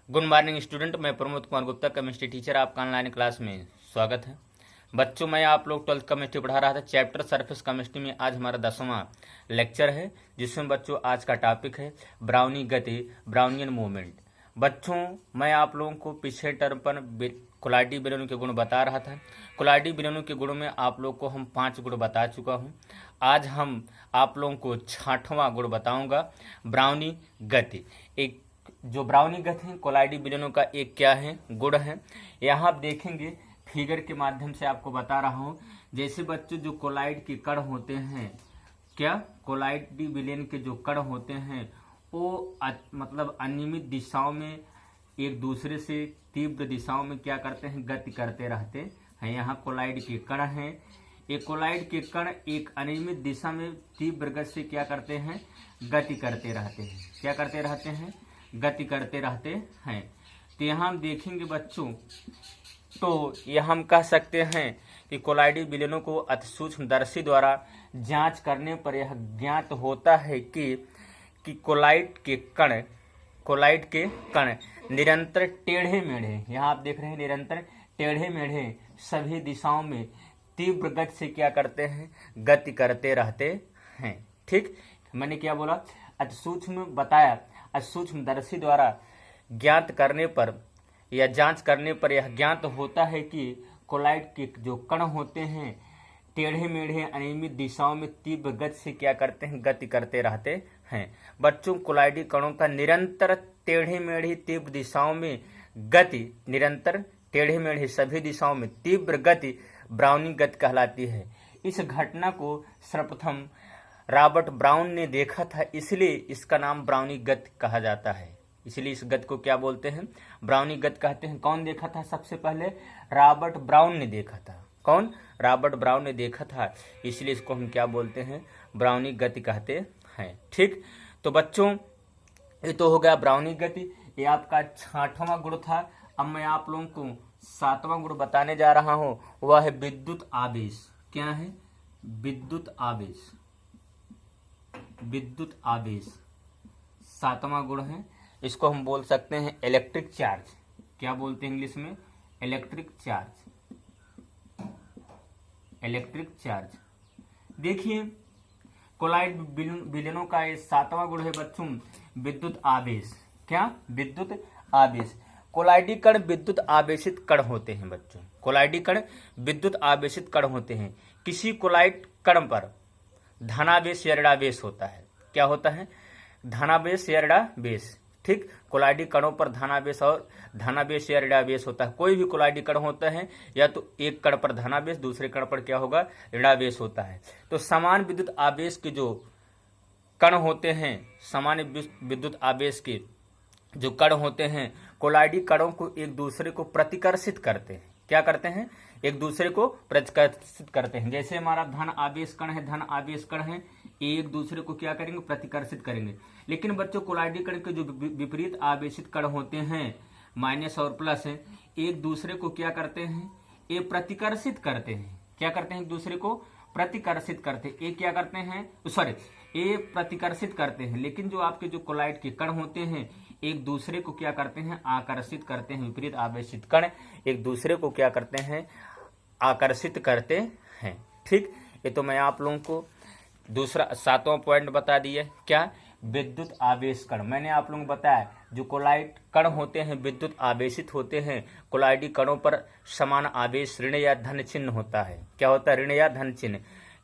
Good morning student, मैं Pramod Kumar Gupta chemistry teacher आपका online class में स्वागत है। बच्चों, मैं आप लोग 12th केमिस्ट्री पढ़ा रहा था। चैप्टर सरफेस केमिस्ट्री में आज हमारा 10वां लेक्चर है, जिसमें बच्चों आज का टॉपिक है ब्राउनी गति, ब्राउनियन मूवमेंट। बच्चों, मैं आप लोगों को पिछले टर्म पर कोलाइडी विलयन के गुण बता रहा था। कोलाइडी विलयन के गुणों में आप लोग को हम 5 गुण बता चुका हूँ। आज हम आप लोगों को 6वां गुण बताऊंगा, ब्राउनी गति। एक जो ब्राउनी गति है कोलाइडी विलयनों का एक क्या है, गुण है। यहाँ आप देखेंगे फिगर के माध्यम से आपको बता रहा हूँ। जैसे बच्चों जो कोलाइड के कण होते हैं, क्या कोलाइडी विलयन के जो कण होते हैं वो मतलब अनियमित दिशाओं में एक दूसरे से तीव्र दिशाओं में क्या करते हैं, गति करते रहते हैं। यहाँ कोलाइड के कण हैं। एक कोलाइड के कण एक अनियमित दिशा में तीव्र गति से क्या करते हैं, गति करते रहते हैं। क्या करते रहते हैं, गति करते रहते हैं। तो यहाँ हम देखेंगे बच्चों, तो यह हम कह सकते हैं कि कोलाइडी विलयनों को अति सूक्ष्मदर्शी द्वारा जांच करने पर यह ज्ञात होता है कि कोलाइड के कण निरंतर टेढ़े मेढ़े, यहाँ आप देख रहे हैं निरंतर टेढ़े मेढ़े सभी दिशाओं में तीव्र गति से क्या करते हैं, गति करते रहते हैं। ठीक, मैंने क्या बोला, अति सूक्ष्म बताया। सूक्ष्मदर्शी द्वारा ज्ञात करने पर या जांच करने पर यह ज्ञात होता है कि कोलाइड के जो कण होते हैं टेढ़े मेढ़े अनियमित दिशाओं में तीव्र गति से क्या करते हैं, गति करते रहते हैं। बच्चों, कोलाइडी कणों का निरंतर टेढ़े मेढ़े तीव्र दिशाओं में गति, निरंतर टेढ़े मेढ़े सभी दिशाओं में तीव्र गति ब्राउनी गति कहलाती है। इस घटना को सर्वप्रथम रॉबर्ट ब्राउन ने देखा था, इसलिए इसका नाम ब्राउनी गति कहा जाता है। इसलिए इस गति को क्या बोलते हैं, ब्राउनी गति कहते हैं। कौन देखा था सबसे पहले, रॉबर्ट ब्राउन ने देखा था। कौन, रॉबर्ट ब्राउन ने देखा था, इसलिए इसको हम क्या बोलते हैं, ब्राउनी गति कहते हैं। ठीक, तो बच्चों ये तो हो गया ब्राउनी गति, ये आपका 6वां गुण था। अब मैं आप लोगों को 7वां गुण बताने जा रहा हूं, वह है विद्युत आवेश। क्या है, विद्युत आवेश। विद्युत आवेश 7वां गुण है। इसको हम बोल सकते हैं इलेक्ट्रिक चार्ज। क्या बोलते हैं इंग्लिश में, इलेक्ट्रिक चार्ज। Electric charge. देखिए कोलाइड विलयनों का ये 7वां गुण है बच्चों, विद्युत आवेश। क्या, विद्युत आवेश। कोलाइडी कण विद्युत आवेशित कण होते हैं बच्चों। कोलाइडी कण विद्युत आवेशित कण होते हैं। किसी कोलाइड कण पर धनावेश या ऋणावेश होता है। क्या होता है, धनावेश या ऋणावेश। ठीक, कोलाइडी कणों पर धनावेश या ऋणावेश होता है। कोई भी कोलाइडी कण होता है या तो एक कण पर धनावेश, दूसरे कण पर क्या होगा, ऋणावेश होता है। तो समान विद्युत आवेश के जो कण होते हैं, समान विद्युत आवेश के जो कण होते हैं, कोलाइडी कणों को एक दूसरे को प्रतिकर्षित करते हैं। क्या करते हैं, एक दूसरे को प्रतिकर्षित करते हैं। जैसे हमारा धन आवेश कण है, धन आवेश कण है, एक दूसरे को क्या करेंगे, प्रतिकर्षित करेंगे। लेकिन बच्चों कोलाइडी कण के जो विपरीत आवेशित कण होते हैं, माइनस और प्लस है, एक दूसरे को क्या करते हैं, ये प्रतिकर्षित करते हैं। क्या करते हैं, एक दूसरे को प्रतिकर्षित करते हैं। ये क्या करते हैं, ये प्रतिकर्षित करते हैं। लेकिन जो आपके जो कोलाइड के कण होते हैं एक दूसरे को क्या करते हैं, आकर्षित करते हैं। विपरीत आवेशित कण एक दूसरे को क्या करते हैं, आकर्षित करते हैं। ठीक, ये तो मैं आप लोगों को दूसरा 7वां पॉइंट बता दिया। क्या, विद्युत आवेश कण। मैंने आप लोगों को बताया जो कोलाइड कण होते हैं विद्युत आवेशित होते हैं। कोलाइडी कणों पर समान आवेश ऋण या धन चिन्ह होता है। क्या होता है, ऋण या धन चिन्ह।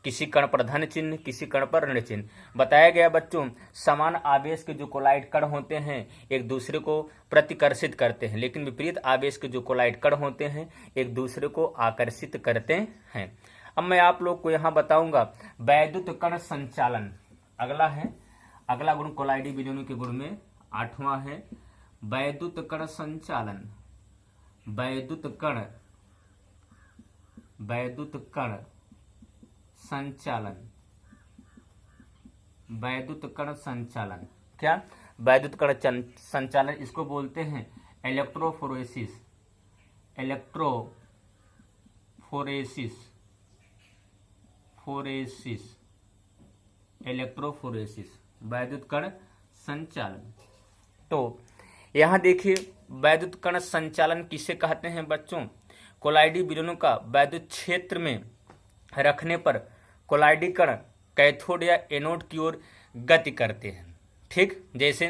किसी कण पर धन चिन्ह, किसी कण पर ऋण चिन्ह। बताया गया बच्चों, समान आवेश के जो कोलाइड कण होते हैं एक दूसरे को प्रतिकर्षित करते हैं, लेकिन विपरीत आवेश के जो कोलाइड कण होते हैं एक दूसरे को आकर्षित करते हैं। अब मैं आप लोग को यहाँ बताऊंगा वैद्युत कण संचालन। अगला गुण कोलाइडी विलयनों के गुण में 8वां है वैद्युत कण संचालन। वैद्युत कण संचालन। वैद्युत कण संचालन। क्या, वैद्युत कण संचालन, इसको बोलते हैं इलेक्ट्रोफोरेसिस। इलेक्ट्रोफोरेसिस, वैद्युत कण संचालन। तो यहाँ देखिए वैद्युत कण संचालन किसे कहते हैं बच्चों? कोलाइडी विलयनों का वैद्युत क्षेत्र में रखने पर कोलाइडी कण कैथोड या एनोड की ओर गति करते हैं। ठीक, जैसे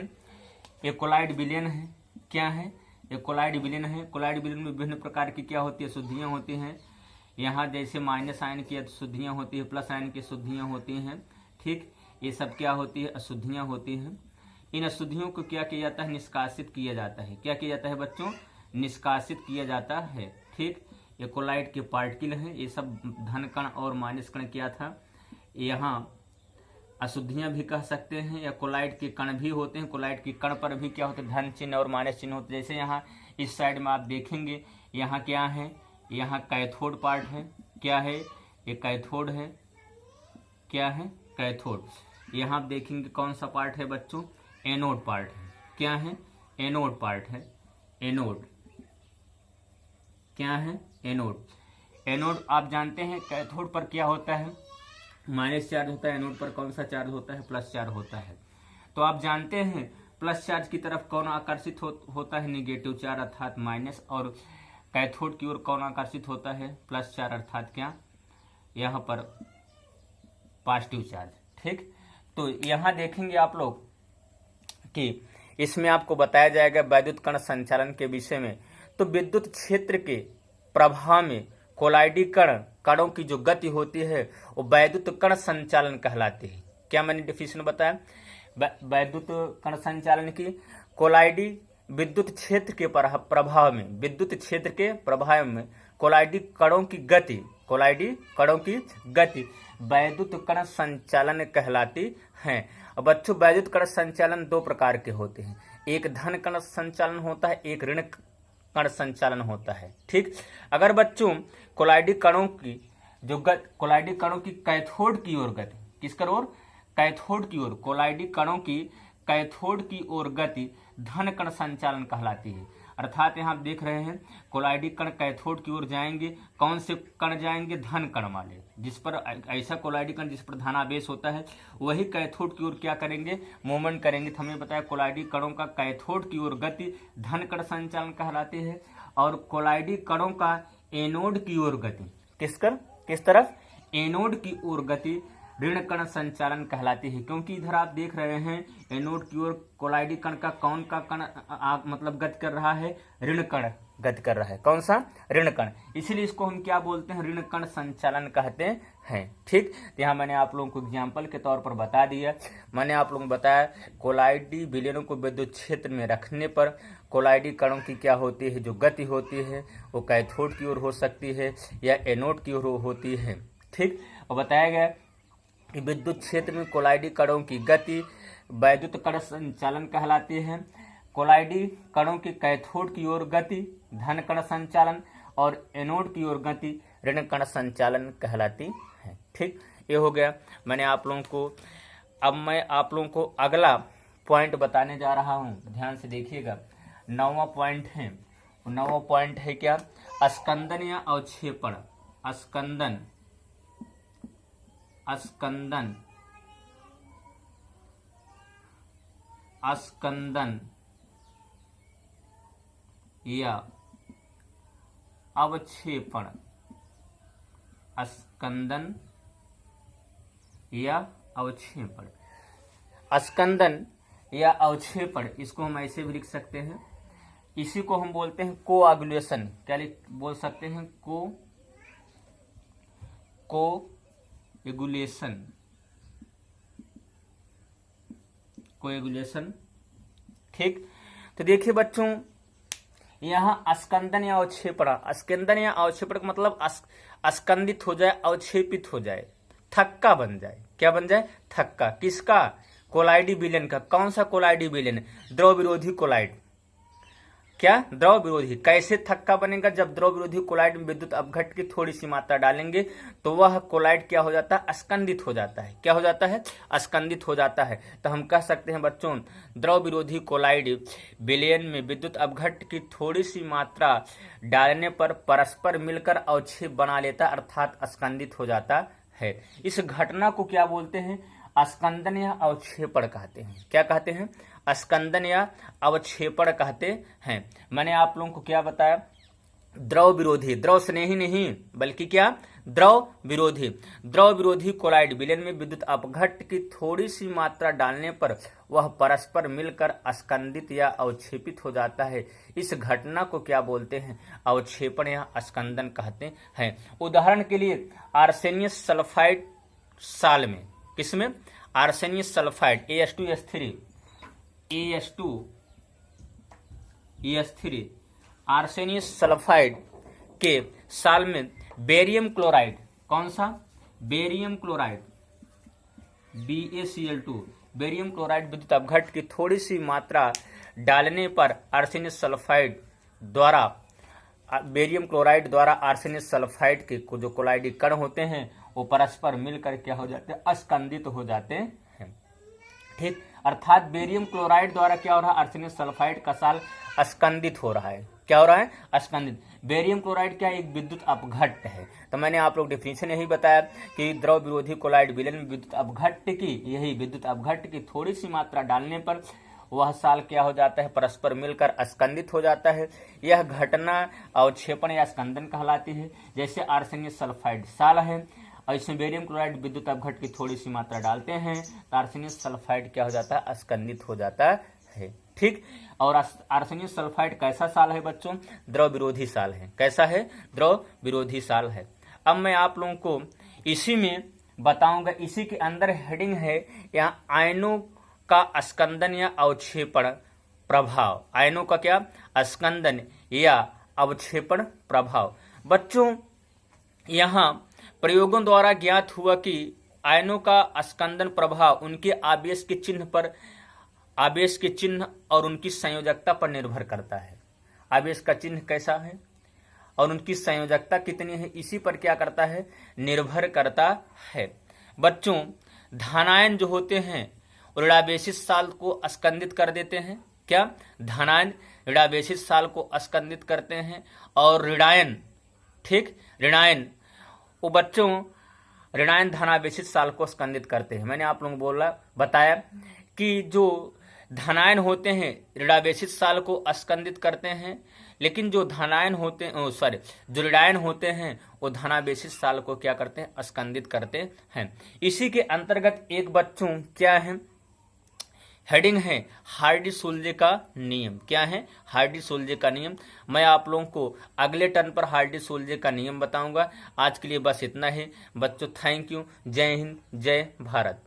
ये कोलाइड विलयन है, क्या है? ये कोलाइड विलयन है। कोलाइड विलयन में विभिन्न प्रकार की क्या होती है? अशुद्धियाँ होती हैं। यहाँ जैसे माइनस आयन की अशुद्धियाँ होती है, प्लस आयन की अशुद्धियाँ होती हैं। ठीक, ये सब क्या होती है? अशुद्धियाँ होती हैं। इन अशुद्धियों को क्या किया जाता है? निष्कासित किया जाता है। क्या किया जाता है बच्चों? निष्कासित किया जाता है। ठीक, ये कोलाइड के पार्टिकल हैं। ये सब धन कण और माइनस कण क्या था? यहाँ अशुद्धियां भी कह सकते हैं, या कोलाइड के कण भी होते हैं। कोलाइड के कण पर भी क्या होते हैं? धन चिन्ह और माइनस चिन्ह होते हैं। जैसे यहाँ इस साइड में आप देखेंगे, यहाँ क्या है? यहाँ कैथोड पार्ट है। क्या है? ये कैथोड है। क्या है? कैथोड। यहाँ आप देखेंगे कौन सा पार्ट है बच्चों? एनोड पार्ट है। क्या है? एनोड पार्ट है। एनोड क्या है? एनोड। एनोड आप जानते हैं कैथोड पर क्या होता है? माइनस चार्ज होता है। एनोड पर कौन सा चार्ज होता है? प्लस चार्ज होता है। तो आप जानते हैं प्लस चार्ज की तरफ कौन आकर्षित होता है? निगेटिव चार्ज अर्थात माइनस। और कैथोड की ओर कौन आकर्षित होता है? प्लस चार्ज अर्थात क्या? यहाँ पर पॉजिटिव चार्ज। ठीक, तो यहाँ देखेंगे आप लोग कि इसमें आपको बताया जाएगा वैद्युत कण संचालन के विषय में। तो विद्युत क्षेत्र के प्रभाव में कोलाइडी कणों की जो गति होती है वो वैद्युत कण संचालन कहलाती है। क्या मैंने डिफिनेशन बताया? वैद्युत कण संचालन की कोलाइडी विद्युत क्षेत्र के प्रभाव में, विद्युत क्षेत्र के प्रभाव में कोलाइडी कणों की गति वैद्युत कण संचालन कहलाती है। अब बच्चों वैद्युत कण संचालन दो प्रकार के होते हैं। एक धन कण संचालन होता है, एक ऋण कण संचालन होता है। ठीक, अगर बच्चों कोलाइडी कणों की कोलाइडी कणों की कैथोड की ओर गति, किसकर ओर? कैथोड की ओर। कोलाइडी कणों की कैथोड की ओर गति धन कण संचालन कहलाती है। अर्थात यहाँ आप देख रहे हैं कोलाइडी कण कैथोड की ओर जाएंगे। कौन से कण जाएंगे? धन कण वाले। जिस पर ऐसा कोलाइडी कण जिस पर धनावेश होता है वही कैथोड की ओर क्या करेंगे? मूवमेंट करेंगे। तो हमें बताया कोलाइडी कणों का कैथोड की ओर गति धन कण संचालन कहलाती है, और कोलाइडी कणों का एनोड की ओर गति किस तरफ? एनोड की ओर गति ऋण कण संचालन कहलाती है। क्योंकि इधर आप देख रहे हैं एनोड की ओर कोलाइडी कण का कौन का कण मतलब गति कर रहा है? ऋण कण गति कर रहा है। कौन सा? ऋण कण। इसीलिए इसको हम क्या बोलते हैं? ऋण कण संचालन कहते हैं। ठीक, तो यहाँ मैंने आप लोगों को एग्जाम्पल के तौर पर बता दिया। मैंने आप लोगों को बताया कोलाइडी विलयनों को विद्युत क्षेत्र में रखने पर कोलाइडी कणों की क्या होती है? जो गति होती है वो कैथोड की ओर हो सकती है या एनोड की ओर होती है। ठीक, और बताया गया विद्युत क्षेत्र में कोलाइडी कणों की गति वैद्युत कण संचालन कहलाती है। कोलाइडी कणों की कैथोड की ओर गति धन कण संचालन और एनोड की ओर गति ऋण कण संचालन कहलाती है। ठीक, ये हो गया। मैं आप लोगों को अगला पॉइंट बताने जा रहा हूं। ध्यान से देखिएगा। 9वां पॉइंट है। 9वां पॉइंट है क्या? स्कंदन या अवक्षेपण। स्कंदन या अवक्षेपण। स्कंदन या अवक्षेपण। स्कंदन या अवक्षेपण, इसको हम ऐसे भी लिख सकते हैं। इसी को हम बोलते हैं कोआगुलेशन। क्या बोल सकते हैं? कोएगुलेशन। ठीक, तो देखिए बच्चों यहाँ स्कंदन या अवक्षेपण। स्कंदन या अवक्षेपण का मतलब स्कंदित हो जाए, अवक्षेपित हो जाए, थक्का बन जाए। क्या बन जाए? थक्का। किसका? कोलाइडी विलयन का। कौन सा कोलाइडी विलयन? द्रव विरोधी कोलाइड। क्या? द्रव विरोधी। कैसे थक्का बनेगा? जब द्रव विरोधी कोलाइड में विद्युत अपघट्ट की थोड़ी सी मात्रा डालेंगे तो वह कोलाइड क्या हो जाता है? स्कंदित हो जाता है। क्या हो जाता है? स्कंदित हो जाता है। तो हम कह सकते हैं बच्चों द्रव विरोधी कोलाइड विलयन में विद्युत अपघट्ट की थोड़ी सी मात्रा डालने पर परस्पर मिलकर अवक्षेप बना लेता अर्थात स्कंदित हो जाता है। इस घटना को क्या बोलते हैं? स्कंदन या अवक्षेपण कहते हैं। क्या कहते हैं? स्कंदन या अवक्षेपण कहते हैं। मैंने आप लोगों को क्या बताया, द्रव विरोधी, द्रव स्नेही नहीं बल्कि क्या, द्रव विरोधी। द्रव विरोधी कोलाइड विलयन में विद्युत अपघट्ट की थोड़ी सी मात्रा डालने पर वह परस्पर मिलकर स्कंदित या अवक्षेपित हो जाता है। इस घटना को क्या बोलते हैं, अवक्षेपण या स्कंदन कहते हैं। उदाहरण के लिए आर्सेनियस सल्फाइड साल में, किसमें, आर्सेनियस सल्फाइड AS2 आर्सेनियस सल्फाइड के साल में बेरियम क्लोराइड, कौन सा, barium chloride BaCl2, barium chloride विद्युत अपघट्ट की थोड़ी सी मात्रा डालने पर आर्सेनियस सल्फाइड द्वारा, बेरियम क्लोराइड द्वारा आर्सेनियस सल्फाइड के जो कोलाइडी कण होते हैं वो परस्पर मिलकर क्या हो जाते हैं, अस्कंदित हो जाते हैं। ठीक, अर्थात बेरियम क्लोराइड द्वारा क्या हो रहा है, आर्सेनियस सल्फाइड का साल अस्कंदित हो रहा है। क्या हो रहा है, अस्कंदित। बेरियम क्लोराइड क्या, एक विद्युत अपघट्ट है। तो मैंने आप लोग डेफिनेशन यही बताया कि द्रव विरोधी कोलाइड विलयन में विद्युत अपघट्ट की, यही विद्युत अपघट्ट की थोड़ी सी मात्रा डालने पर वह साल क्या हो जाता है, परस्पर मिलकर स्कंदित हो जाता है। यह घटना अवक्षेपण या स्कंदन कहलाती है। जैसे आर्सेनियस सल्फाइड साल है और इसमें बेरियम क्लोराइड विद्युत अपघट्ट की थोड़ी सी मात्रा डालते हैं तो आर्सेनियस सल्फाइड क्या हो जाता है, स्कंदित हो जाता है। ठीक, और आर्सेनियस सल्फाइड कैसा साल है बच्चों, द्रव विरोधी साल है। कैसा है, द्रव विरोधी साल है। अब मैं आप लोगों को इसी में बताऊंगा, इसी के अंदर हेडिंग है यहाँ आयनों का स्कंदन या अवक्षेपण प्रभाव। आयनों का क्या, स्कंदन या अवक्षेपण प्रभाव। बच्चों यहाँ प्रयोगों द्वारा ज्ञात हुआ कि आयनों का स्कंदन प्रभाव उनके आवेश के चिन्ह पर, आवेश के चिन्ह और उनकी संयोजकता पर निर्भर करता है। आवेश का चिन्ह कैसा है और उनकी संयोजकता कितनी है, इसी पर क्या करता है, निर्भर करता है। बच्चों धनायन जो होते हैं ऋणावेशित साल को स्कंदित कर देते हैं। क्या, धनायन ऋणावेशित साल को स्कंदित करते हैं। और ऋणायन, ठीक, ऋणायन वो बच्चों ऋणायन धनावेशित साल को स्कंदित करते हैं। मैंने आप लोगों को बताया कि जो धनायन होते हैं ऋणावेशित साल को स्कंदित करते हैं, लेकिन जो धनायन होते हैं, जो ऋणायन होते हैं वो धनावेशित साल को क्या करते हैं, स्कंदित करते हैं। इसी के अंतर्गत एक बच्चों क्या है, हेडिंग है हार्डी-सोल्जे का नियम। क्या है, हार्डी-सोल्जे का नियम। मैं आप लोगों को अगले टर्न पर हार्डी-सोल्जे का नियम बताऊंगा। आज के लिए बस इतना ही बच्चों, थैंक यू। जय हिंद, जय भारत।